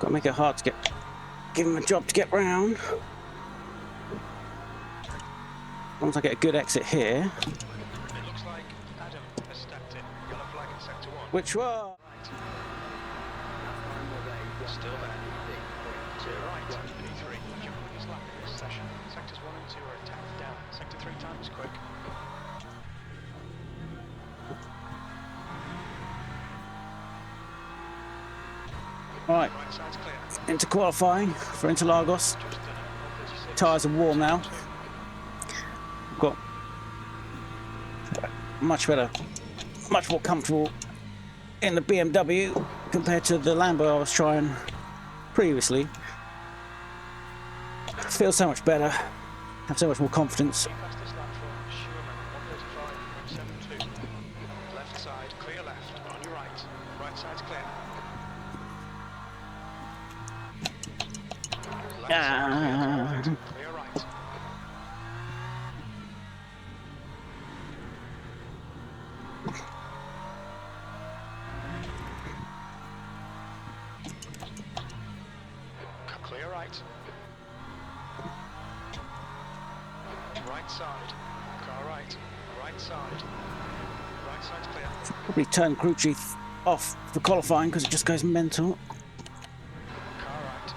Gotta make it hard to get, give him a job to get round. As long as I get a good exit here. It looks like Adam has stacked it. Yellow flag in sector 1. Which one? Still there. To your right, P3. Jumping his lap in this session. Sectors 1 and 2 are attacked down. Sector 3 time is quick. Right, Right side's clear. into qualifying for Interlagos. Tyres are warm now. Got much better, much more comfortable in the BMW compared to the Lambo I was trying previously. Feels so much better, have so much more confidence. Fastest lap from Schumann, 135.72. Left side, clear left. On your right. Right side's clear. Left side clear, clear right. Clear right. Right side. Car right. Right side. Right side's clear. Probably turn crew chief off for qualifying because it just goes mental. Car right.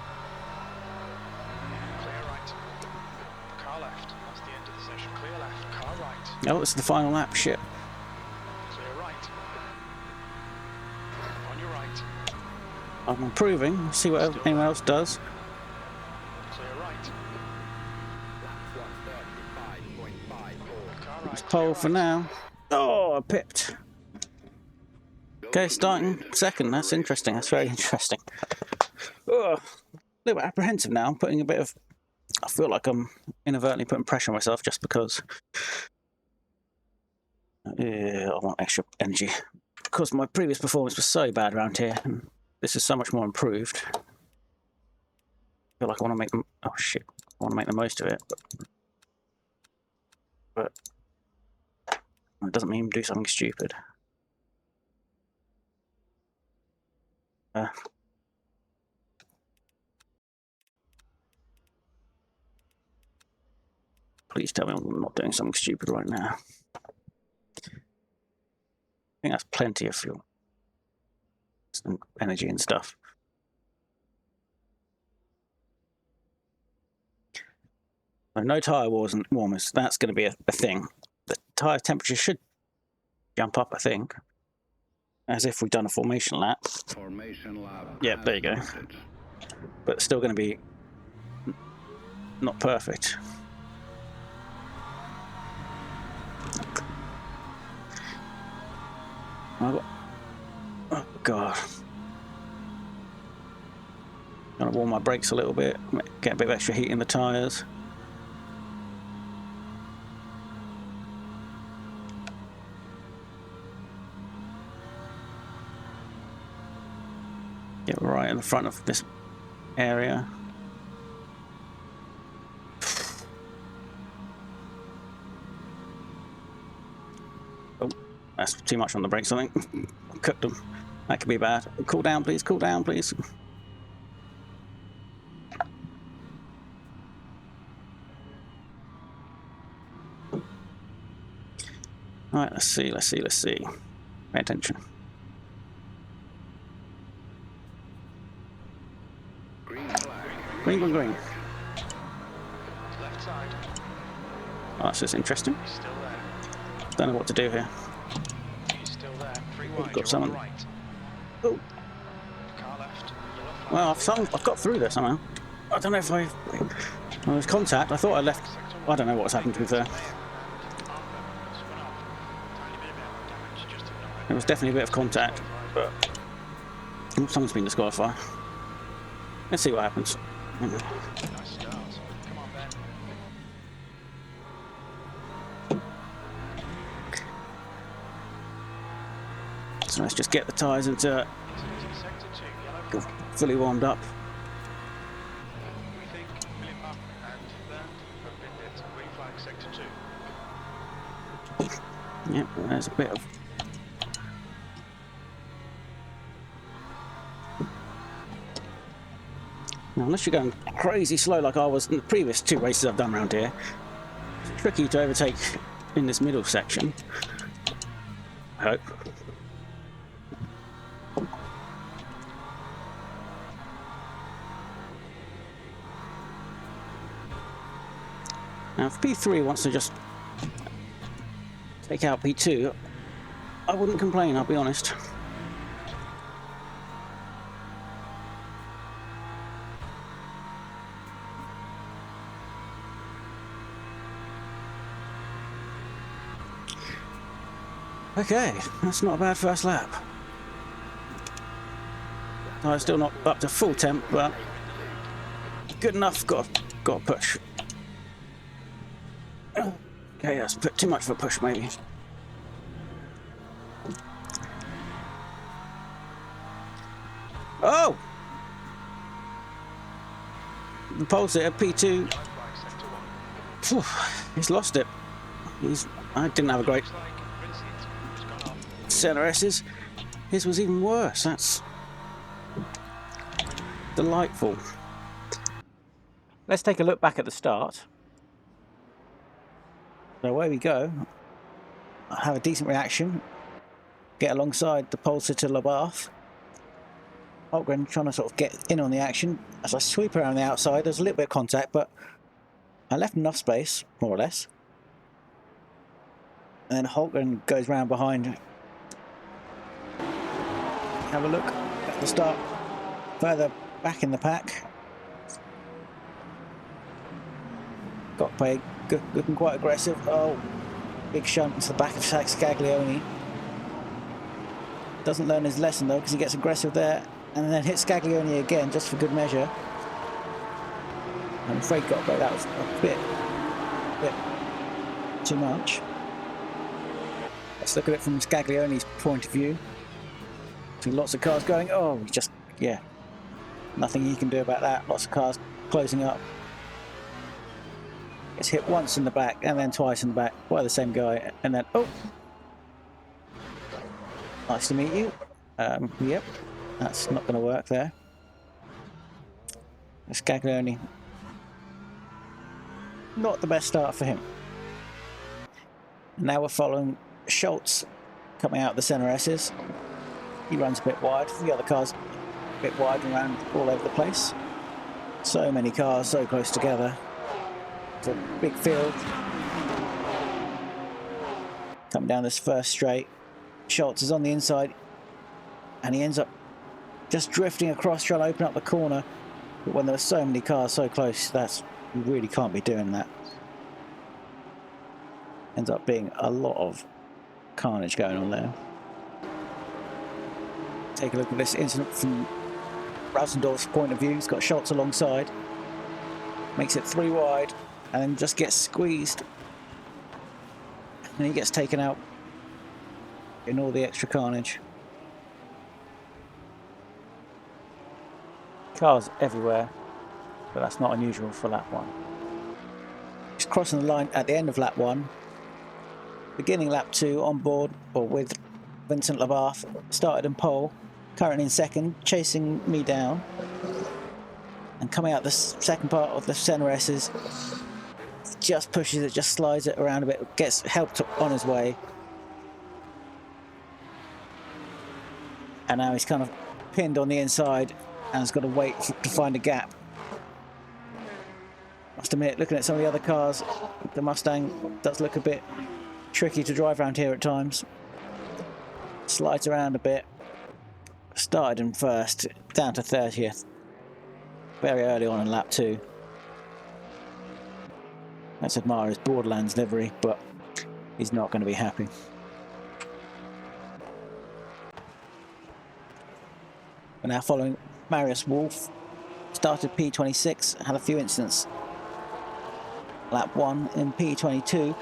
Clear right. Car left. That's the end of the session. Clear left. Car right. Oh, it's the final lap. Shit. Clear right. On your right. I'm improving. See what anyone else does. Clear right. Car right. Pole for now. Oh, I pipped. Okay, starting second. That's interesting. That's very interesting. Oh, a little bit apprehensive now. I'm putting a bit of... I feel like I'm inadvertently putting pressure on myself just because... I want extra energy. Because my previous performance was so bad around here, and this is so much more improved. I feel like I want to make them... Oh, shit. I want to make the most of it. But it doesn't mean do something stupid. Please tell me I'm not doing something stupid right now. I think that's plenty of fuel. Some energy and stuff. No tyre warmers. That's going to be a thing. The tyre temperature should jump up, I think. As if we've done a formation lap. Yeah, there you go. But it's still going to be not perfect. Oh god. Gonna warm my brakes a little bit, get a bit of extra heat in the tyres. Get right in the front of this area. Oh, that's too much on the brakes, I think. Cooked them. That could be bad. Cool down, please. Cool down, please. Alright, let's see. Pay attention. Green. Left side. Oh, that's just interesting. He's still there. Don't know what to do here. He's still there. Free wide. Got someone. Right. Oh. Car left. Well, I've got through there somehow. I don't know if I was contact. I thought I left. I don't know what's happened to there. There was definitely a bit of contact, but someone's been disqualified. Let's see what happens. Nice start. Come on, Ben. So let's just get the tyres into Sector 2, yellow. fully warmed up. We think Philippa and Bernd have been it. Green flag, sector 2. Yep, there's a bit of... Now, unless you're going crazy slow like I was in the previous 2 races I've done around here, it's tricky to overtake in this middle section. I hope. Now, if P3 wants to just take out P2, I wouldn't complain, I'll be honest. Okay, that's not a bad first lap. I'm still not up to full temp, but good enough. Got to push. Okay, that's too much of a push, maybe. Oh! The pole sitter, P2. Phew, he's lost it. I didn't have a great center S's. His was even worse. That's delightful. Let's take a look back at the start. So away we go. I have a decent reaction. Get alongside the pole sitter Labath. Holgren trying to sort of get in on the action. As I sweep around the outside, there's a little bit of contact, but I left enough space, more or less. And then Holgren goes round behind. Have a look at the start, further back in the pack. Got paid, looking quite aggressive. Oh, big shunt into the back of Scaglione. Doesn't learn his lesson though, because he gets aggressive there and then hits Scaglione again just for good measure. I'm afraid got away. That was a bit too much. Let's look at it from Scaglione's point of view. See lots of cars going. Oh, just, yeah. Nothing he can do about that. Lots of cars closing up. Gets hit once in the back and then twice in the back by the same guy. And then, oh. Nice to meet you. Yep. That's not going to work there. Scaglione. Not the best start for him. Now we're following Schultz coming out of the center S's. He runs a bit wide. The other car's a bit wide and around all over the place. So many cars so close together. It's a big field. Coming down this first straight. Schultz is on the inside and he ends up just drifting across trying to open up the corner. But when there are so many cars so close, you really can't be doing that. Ends up being a lot of carnage going on there. Take a look at this incident from Rasendorf's point of view. He's got Schultz alongside. Makes it 3 wide and then just gets squeezed. And he gets taken out in all the extra carnage. Cars everywhere, but that's not unusual for lap 1. He's crossing the line at the end of lap 1. Beginning lap 2 on board or with Vincent Labath. Started in pole, currently in second, chasing me down. And coming out the second part of the center S's, just pushes it, just slides it around a bit, gets helped on his way. And now he's kind of pinned on the inside and has got to wait to find a gap. Must admit, looking at some of the other cars, the Mustang does look a bit tricky to drive around here at times. Slides around a bit. Started in first, down to 30th. Very early on in lap 2. Let's admire his Borderlands livery, but he's not going to be happy. We're now following Marius Wolf. Started P26, had a few incidents. Lap 1 in P22.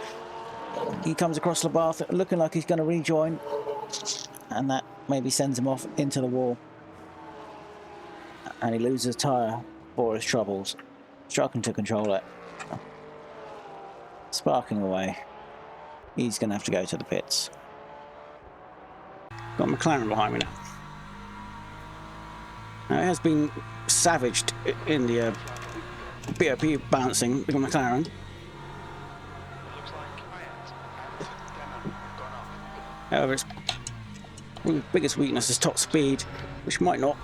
He comes across Labath looking like he's going to rejoin, and that maybe sends him off into the wall. And he loses a tyre for his troubles. Struggling to control it. Sparking away. He's going to have to go to the pits. Got McLaren behind me now. Now it has been savaged in the BOP balancing the McLaren. It looks like Hayat and Demo have gone off. However, its biggest weakness is top speed, which might not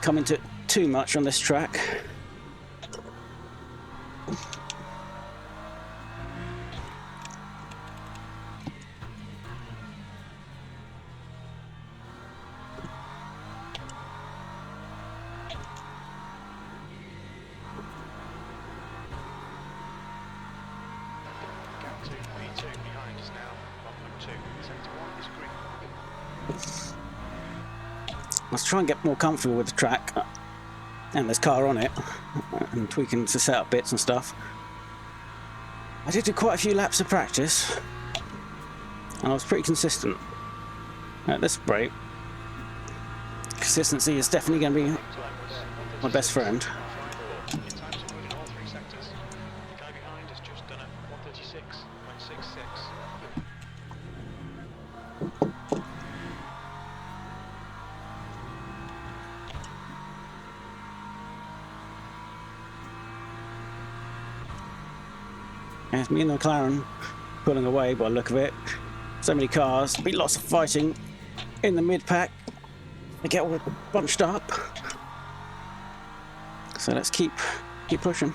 come into it too much on this track. Gap to P2 behind is now 1.2. Sector 1 is green. Let's try and get more comfortable with the track and this car on it, and tweaking to set up bits and stuff. I did do quite a few laps of practice, and I was pretty consistent at this rate. Consistency is definitely going to be my best friend. In times including all three sectors. The guy behind has just done a 136.66. And it's me and the McLaren pulling away by the look of it. So many cars, be lots of fighting in the mid-pack. They get all bunched up. So let's keep pushing.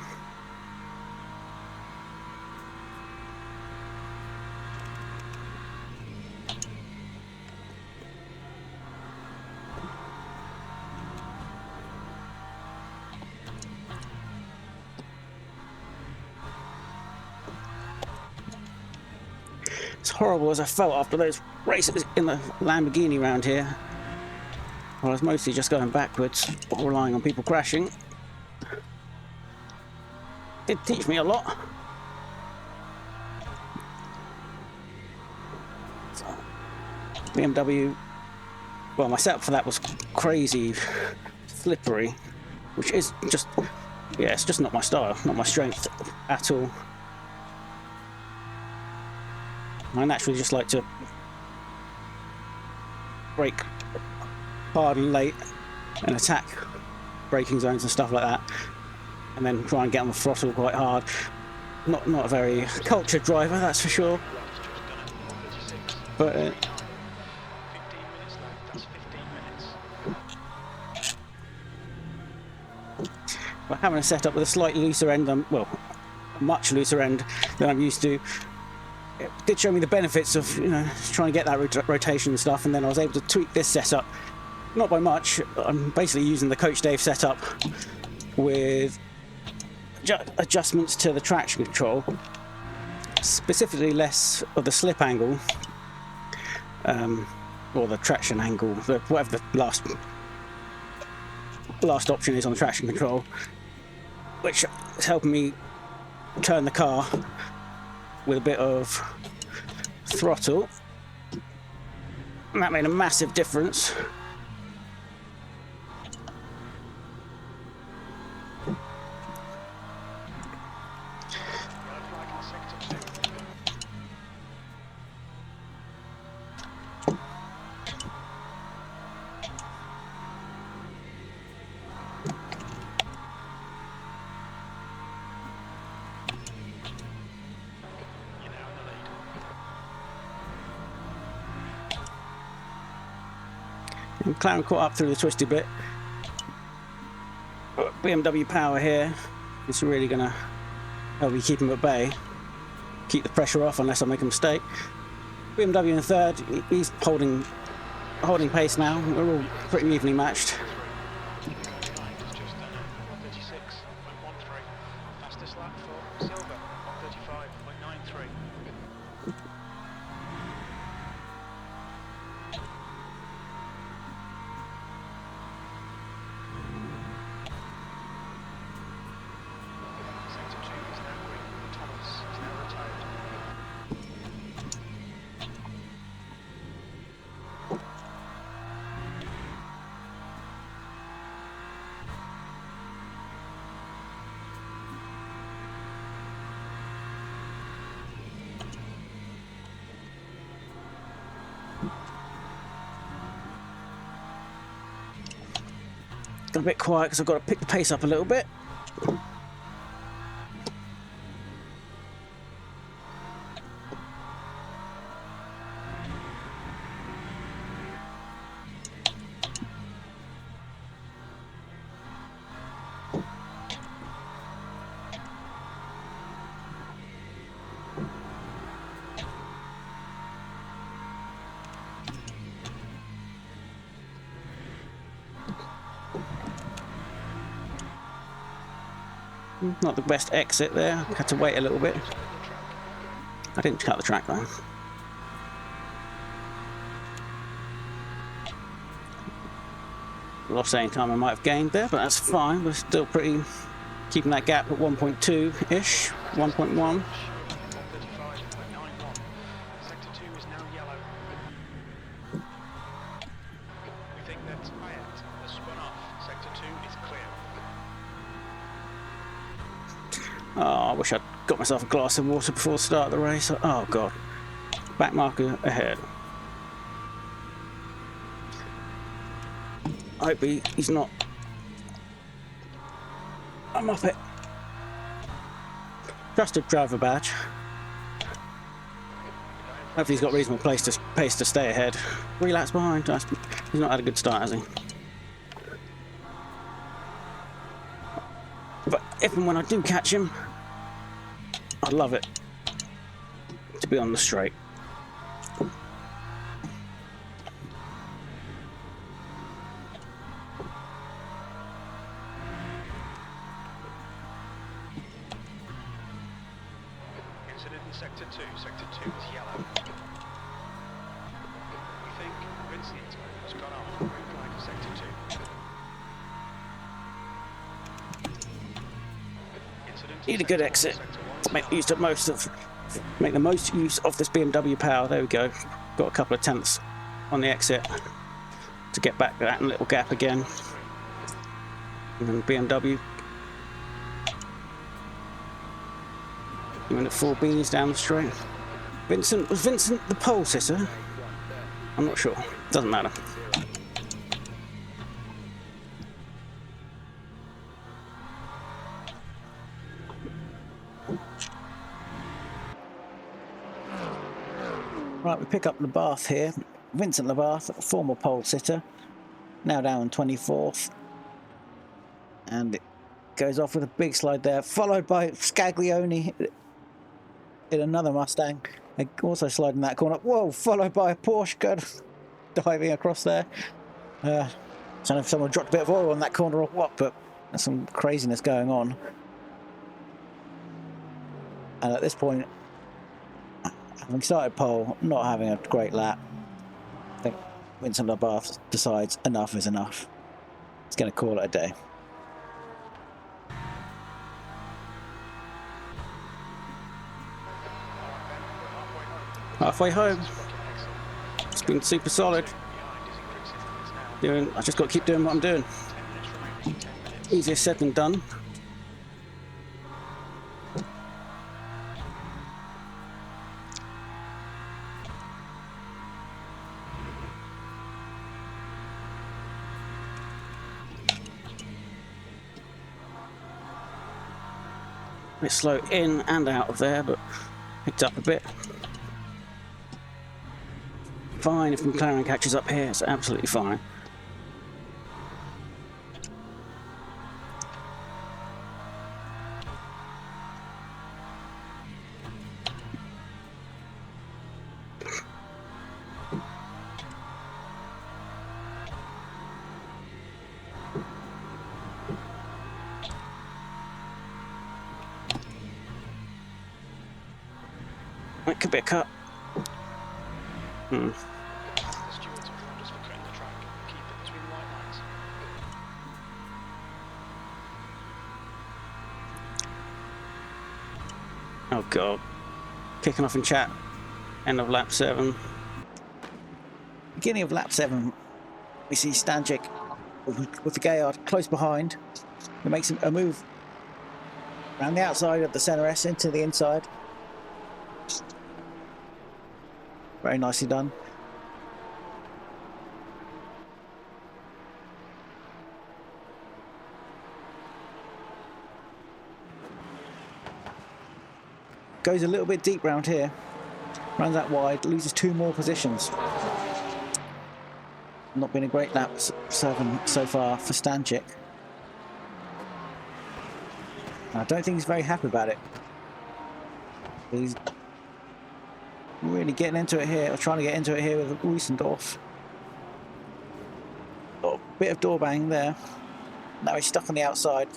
As horrible as I felt after those races in the Lamborghini round here, I was mostly just going backwards, relying on people crashing. Did teach me a lot. So, BMW, well, my setup for that was crazy slippery, which is just, yeah, it's just not my style, not my strength at all. I naturally just like to brake hard and late and attack braking zones and stuff like that, and then try and get on the throttle quite hard. Not a very cultured driver, that's for sure. But 15 minutes left, that's 15 minutes. But having a setup with a slightly looser end, well, a much looser end than I'm used to, it did show me the benefits of, you know, trying to get that rotation and stuff, and then I was able to tweak this setup, not by much. I'm basically using the Coach Dave setup with adjustments to the traction control, specifically less of the slip angle, or the traction angle, whatever the last option is on the traction control, which is helping me turn the car with a bit of throttle, and that made a massive difference. Yellow flag in sector 2. You're now in the lead. McLaren caught up through the twisty bit. But BMW power here is really going to help me keep him at bay, keep the pressure off unless I make a mistake. BMW in third, he's holding pace now. We're all pretty evenly matched. Behind has just done a 136.13. Fastest lap for Silver, 135.93. Sector 2 is now green. Thomas is now retired. got a bit quiet because I've got to pick the pace up a little bit. Not the best exit there. Had to wait a little bit. I didn't cut the track though. Lost any time I might have gained there, but that's fine. We're still pretty keeping that gap at 1.2-ish, 1.1. Sector 2 is now yellow. We think that Hayat has spun off. Sector 2 is clear. Oh, I wish I'd got myself a glass of water before the start of the race. Oh god. Back marker ahead. I hope he's not. I'm up it. Trusted driver badge. Hopefully he's got reasonable pace to stay ahead. 3 laps behind. He's not had a good start, has he? But if and when I do catch him, I'd love it to be on the straight. Incident in Sector 2. Sector 2 is yellow. We think Vincent has gone off. Green flag for Sector 2. Incident in Need a good Sector 1, exit. Sector 1 is Make yellow. the most use of this BMW power. There we go. Got a couple of tenths on the exit to get back that little gap again. And then BMW doing the 4 beanies down the straight. Was Vincent the pole sitter? I'm not sure. Doesn't matter. Right, we pick up Labath here. Vincent Labath, former pole sitter, now down 24th. And it goes off with a big slide there, followed by Scaglione in another Mustang. Also sliding that corner. Whoa, followed by a Porsche diving across there. I don't know if someone dropped a bit of oil on that corner or what, but there's some craziness going on. And at this point, having started pole, not having a great lap, I think Vincent Labath decides enough is enough. He's going to call it a day. Halfway home. It's been super solid. I just got to keep doing what I'm doing. Easier said than done. A bit slow in and out of there, but picked up a bit. Fine if McLaren catches up here, it's absolutely fine. That could be a cut. The stewards have warned us for cutting the track. Keep it between the white lines. Oh god. Kicking off in chat. End of lap 7. Beginning of lap 7, we see Stanczyk with the Gayard close behind. He makes a move around the outside of the center S into the inside. Very nicely done. goes a little bit deep round here. Runs out wide, loses 2 more positions. Not been a great lap 7 so far for Stanchik. I don't think he's very happy about it. He's really getting into it here, or trying to get into it here with Ruisendorf. Got a bit of door bang there. Now he's stuck on the outside.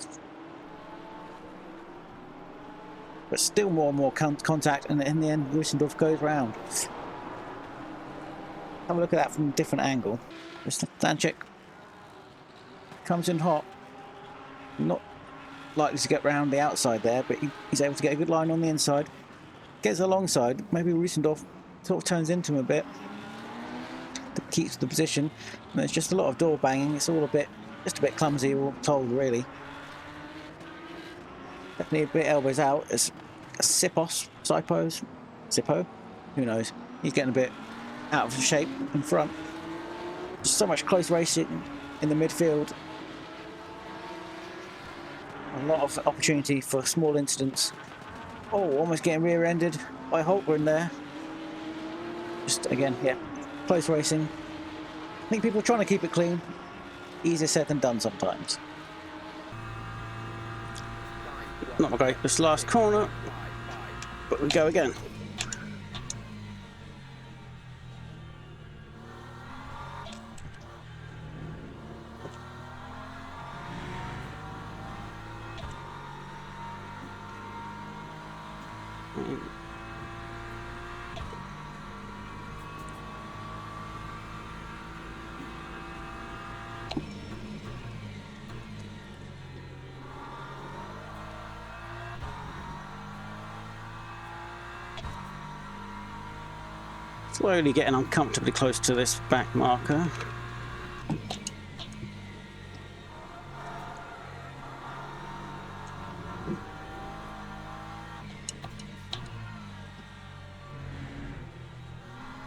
But still more and more contact, and in the end, Ruisendorf goes round. Have a look at that from a different angle. Stanchik comes in hot. Not likely to get round the outside there, but he's able to get a good line on the inside. Gets alongside. Maybe Ruisendorf sort of turns into him a bit. Keeps the position. And there's just a lot of door banging. It's all just a bit clumsy, all told, really. Definitely a bit elbows out. It's a Sippo? Who knows? He's getting a bit out of shape in front. Just so much close racing in the midfield. A lot of opportunity for small incidents. Oh, almost getting rear-ended by Holtgren there. Just again, yeah, close racing. I think people are trying to keep it clean. Easier said than done sometimes. Not great this last corner, but we go again. Slowly getting uncomfortably close to this back marker.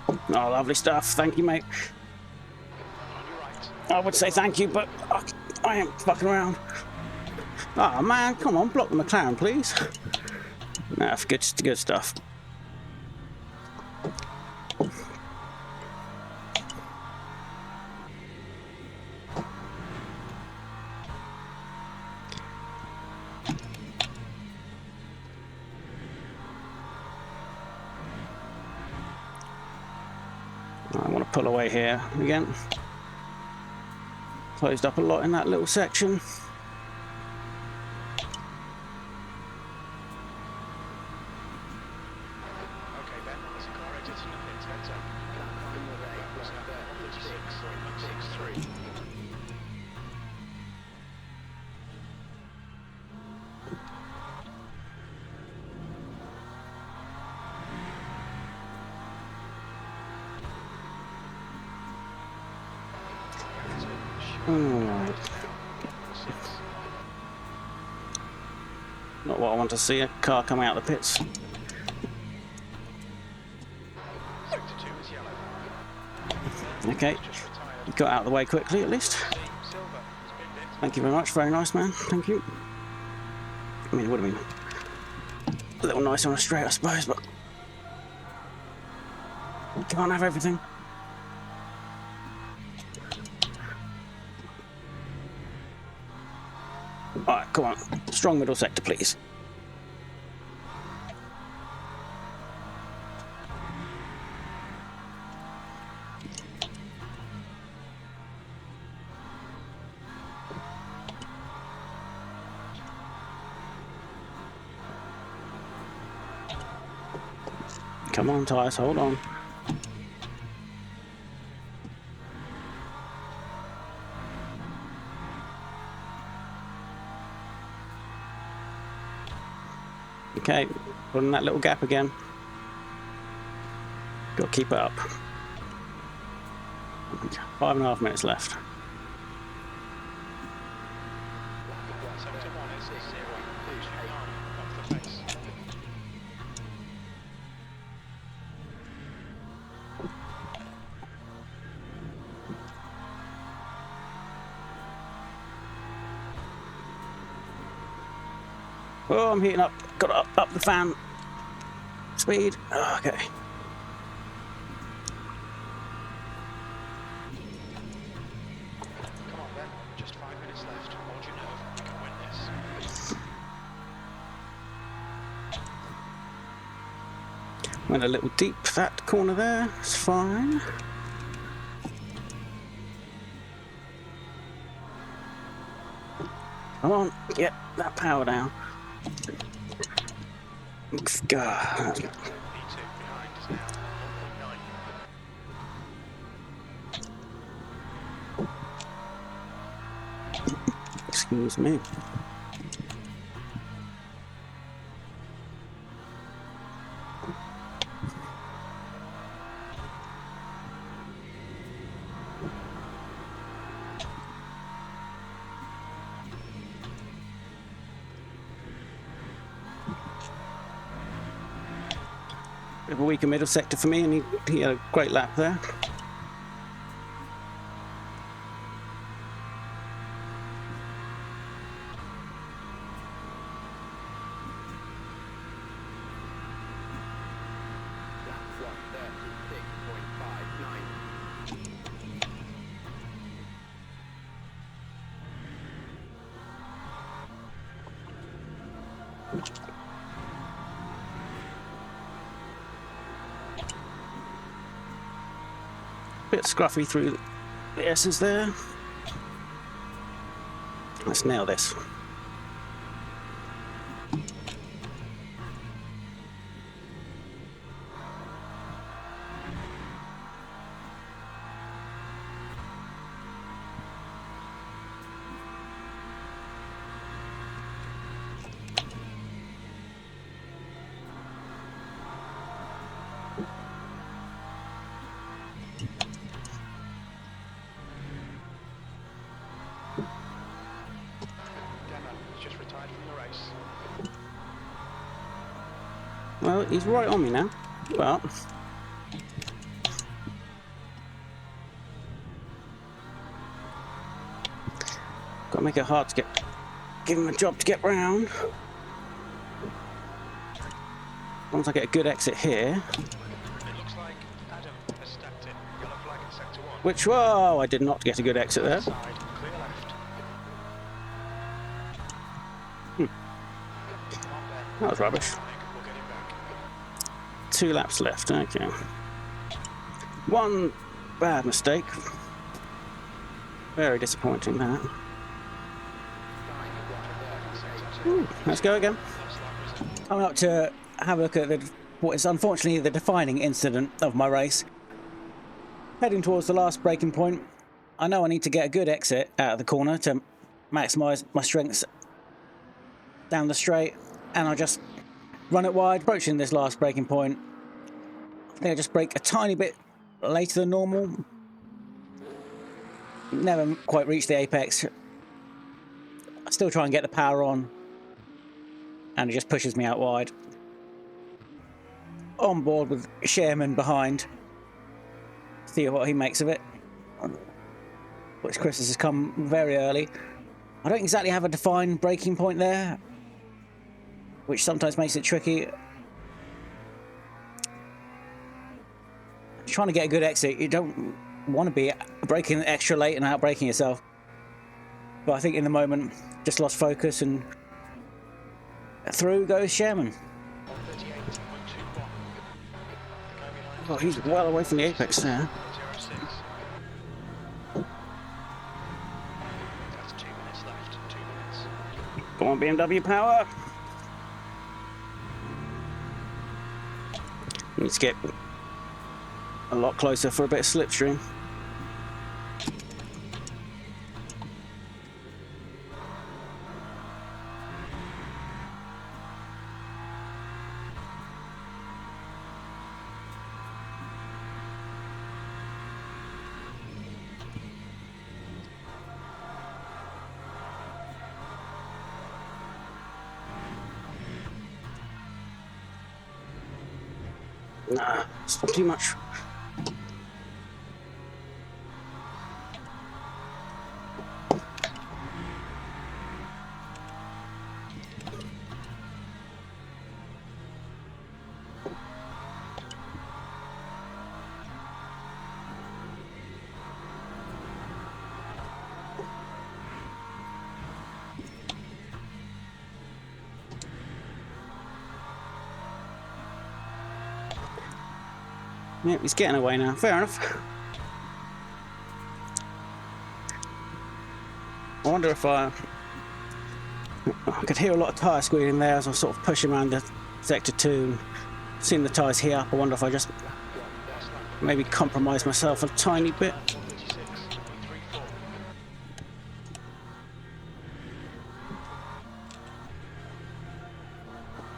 Oh, lovely stuff. Thank you, mate. I would say thank you, but I ain't fucking around. Oh, man, come on, block the McLaren, please. Nah, good stuff. I want to pull away here again. Closed up a lot in that little section. Not what I want to see, a car coming out of the pits. Okay, you got out of the way quickly at least. Thank you very much, very nice, man. Thank you. I mean, it would have been a little nicer on a straight, I suppose, but you can't have everything. Alright, come on. Strong middle sector, please. Come on, tyres, hold on. Okay, put in that little gap again. Got to keep it up. 5.5 minutes left. Oh, I'm heating up. Got to up the fan. Speed. Oh, okay. Come on then, just 5 minutes left. Hold your nerve, you can win this. Went a little deep that corner there. It's fine. Come on, get that power down. God. P2 behind is now 0.9. Excuse me. Bit of a weaker middle sector for me, and he had a great lap there. Bit scruffy through the S's there. Let's nail this. Just retired from the race. Well, he's right on me now, but gotta make it hard to give him a job to get round. Once I get a good exit here, It looks like Adam has stepped in. Yellow flag in sector 1. which, whoa, I did not get a good exit there. Side, clear left. Come on then. That was rubbish. We'll get him back. 2 laps left, okay. One bad mistake. Very disappointing that. Ooh, let's go again. I'm up to have a look at what is unfortunately the defining incident of my race. Heading towards the last braking point. I know I need to get a good exit out of the corner to maximise my strengths down the straight, and I just run it wide, approaching this last braking point. I think I just brake a tiny bit later than normal. Never quite reached the apex. I still try and get the power on, and it just pushes me out wide. On board with Sherman behind. See what he makes of it. Which Chris has come very early. I don't exactly have a defined braking point there, which sometimes makes it tricky. Trying to get a good exit, you don't want to be braking extra late and out braking yourself. But I think in the moment, just lost focus, and through goes Sherman. 138.21. Oh, he's well away from the apex there. 06. That's 2 minutes left. 2 minutes. Come on, BMW power. Need to get a lot closer for a bit of slipstream. Nah, it's not too much. Yeah, he's getting away now. Fair enough. I wonder if I could hear a lot of tyre squealing there as I was sort of pushing around the sector 2 and seeing the tyres heat up. I wonder if I just maybe compromise myself a tiny bit.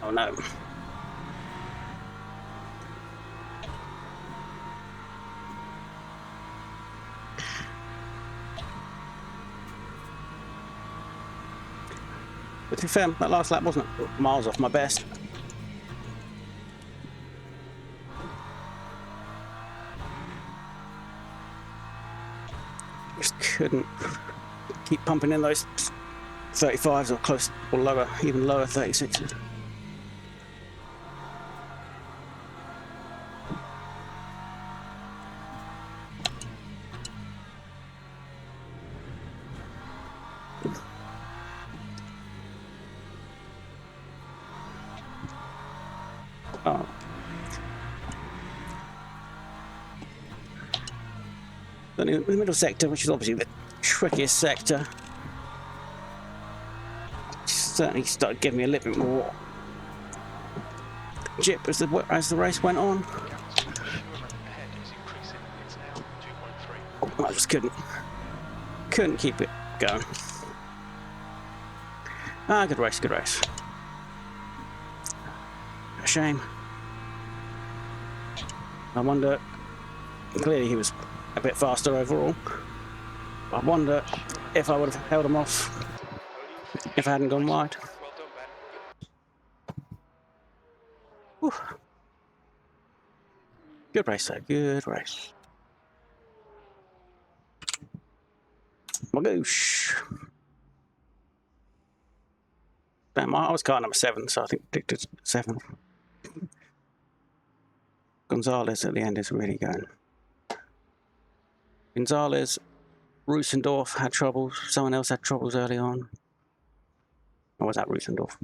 Oh no. But to be fair, that last lap wasn't miles off my best. Just couldn't keep pumping in those 35s or close or lower, even lower 36s. Oh. Then in the middle sector, which is obviously the trickiest sector, certainly started giving me a little bit more jip as the race went on. I just couldn't keep it going. Ah, good race, good race. A shame. I wonder, clearly he was a bit faster overall. I wonder if I would have held him off if I hadn't gone wide. Whew. Good race though, good race. Magoosh. Damn, I was car number 7, so I think predicted 7. Gonzalez at the end is really going. Gonzalez, Rusendorf had troubles. Someone else had troubles early on. Or was that Rusendorf?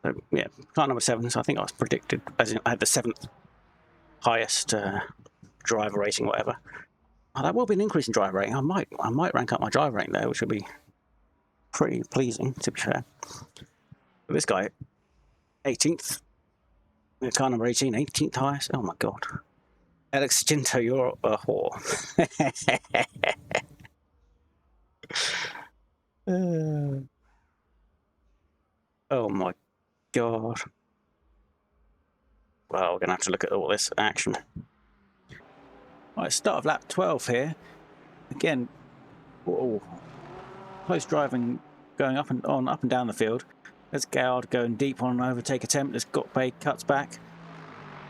So, yeah, car number 7, so I think I was predicted, as in I had the 7th highest driver rating, whatever. Oh, that will be an increase in driver rating. I might rank up my driver rating there, which would be pretty pleasing, to be fair. But this guy, 18th. Car number 18, 18th highest. Oh my god. Alex Ginto, you're a whore. Oh my god. Well, we're going to have to look at all this action. Right, start of lap 12 here. Again, whoa, close driving going up and down the field. There's Gowd going deep on an overtake attempt. There's Gokbay cuts back.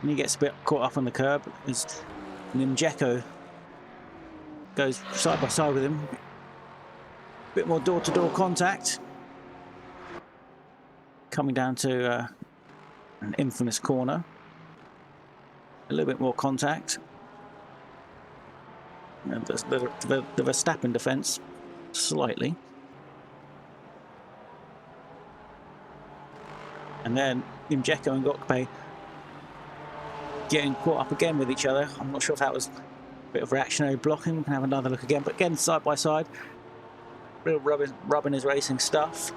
And he gets a bit caught up on the curb. As Nimjeko goes side by side with him. A bit more door-to-door contact. Coming down to an infamous corner. A little bit more contact. And the Verstappen defence slightly. And then Nimjeko and Gokbay getting caught up again with each other. I'm not sure if that was a bit of reactionary blocking. We can have another look again. But again, side by side. Real rubbing his racing stuff.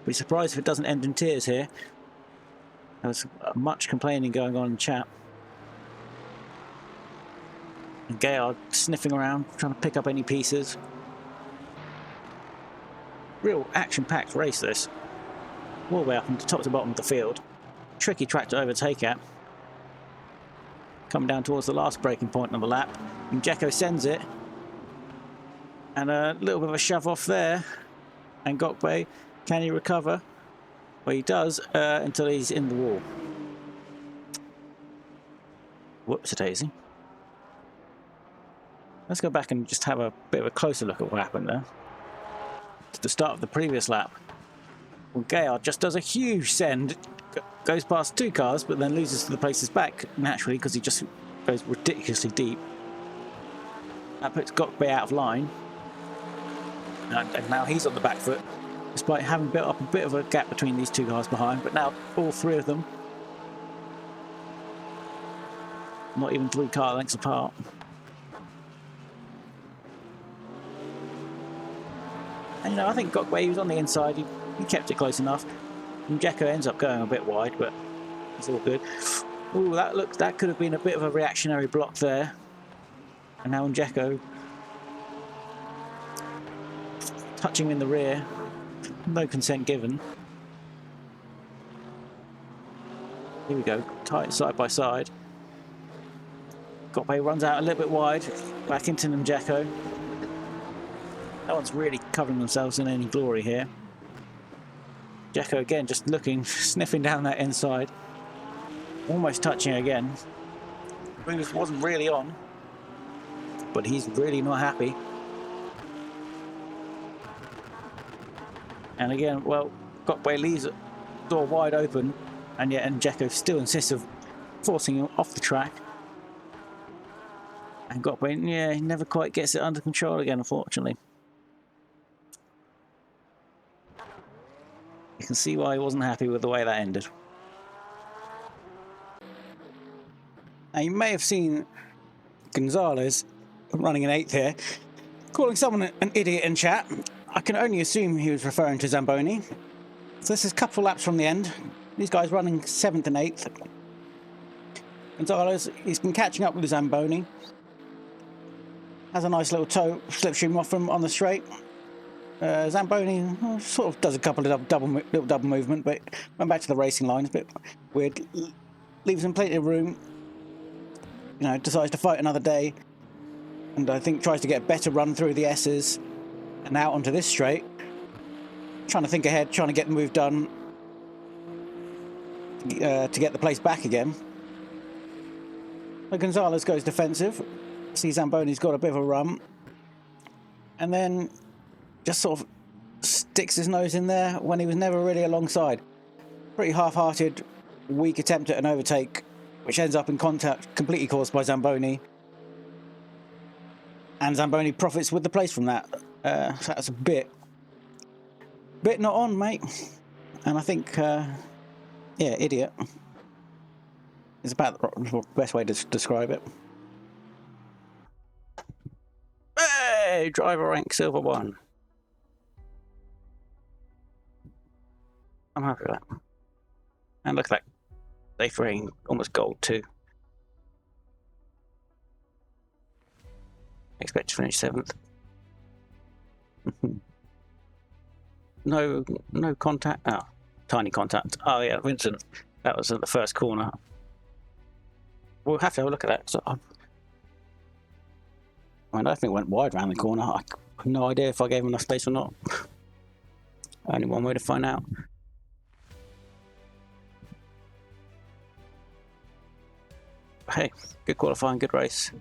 Be surprised if it doesn't end in tears here. There's much complaining going on in chat. And Gayard sniffing around, trying to pick up any pieces. Real action-packed race, this. All the way up from the top to bottom of the field. Tricky track to overtake at. Coming down towards the last braking point on the lap. And Jekko sends it. And a little bit of a shove off there. And Gokbay, can he recover? Well, he does until he's in the wall. Whoops-a-daisy. Let's go back and just have a bit of a closer look at what happened there. To the start of the previous lap. Well, Gayard just does a huge send, goes past 2 cars, but then loses to the places back naturally because he just goes ridiculously deep. That puts Gokbay out of line. And now he's on the back foot. despite having built up a bit of a gap between these two cars behind. But now all three of them, not even 3 car lengths apart. And you know, I think Gokwe, he was on the inside, he kept it close enough. And Jekko ends up going a bit wide, but it's all good. Ooh, that could have been a bit of a reactionary block there. And now Jekko touching in the rear, no consent given. Here we go, tight side by side. Gokwe runs out a little bit wide, back into Jekko. No one's really covering themselves in any glory here. Jekko again just looking, sniffing down that inside. Almost touching again. Move wasn't really on, but he's really not happy. And again, well, Gokwe leaves the door wide open, and yet Jekko still insists of forcing him off the track. And Gokwe, yeah, he never quite gets it under control again, unfortunately. You can see why he wasn't happy with the way that ended. Now, you may have seen Gonzalez running an 8th here, calling someone an idiot in chat. I can only assume he was referring to Zamboni. So this is a couple laps from the end. These guys running 7th and 8th. Gonzalez, he's been catching up with Zamboni. Has a nice little toe slipstream off him on the straight. Zamboni sort of does a couple of double movement, but went back to the racing line. It's a bit weird. Leaves him plenty of room. You know, decides to fight another day, and I think tries to get a better run through the S's and out onto this straight. Trying to think ahead, trying to get the move done to get the place back again. But Gonzalez goes defensive. See Zamboni's got a bit of a run, and then just sort of sticks his nose in there when he was never really alongside. Pretty half-hearted, weak attempt at an overtake, which ends up in contact completely caused by Zamboni. And Zamboni profits with the place from that. So that's a bit not on, mate. And I think, yeah, idiot is about the best way to describe it. Hey, driver rank silver 1. I'm happy with that. And look at that. Safe rating, almost gold too. Expect to finish 7th. No contact. Oh, tiny contact. Oh yeah, Vincent. That was at the first corner. We'll have to have a look at that. So I don't think it went wide around the corner. I have no idea if I gave him enough space or not. Only one way to find out. Hey, good qualifying, good race.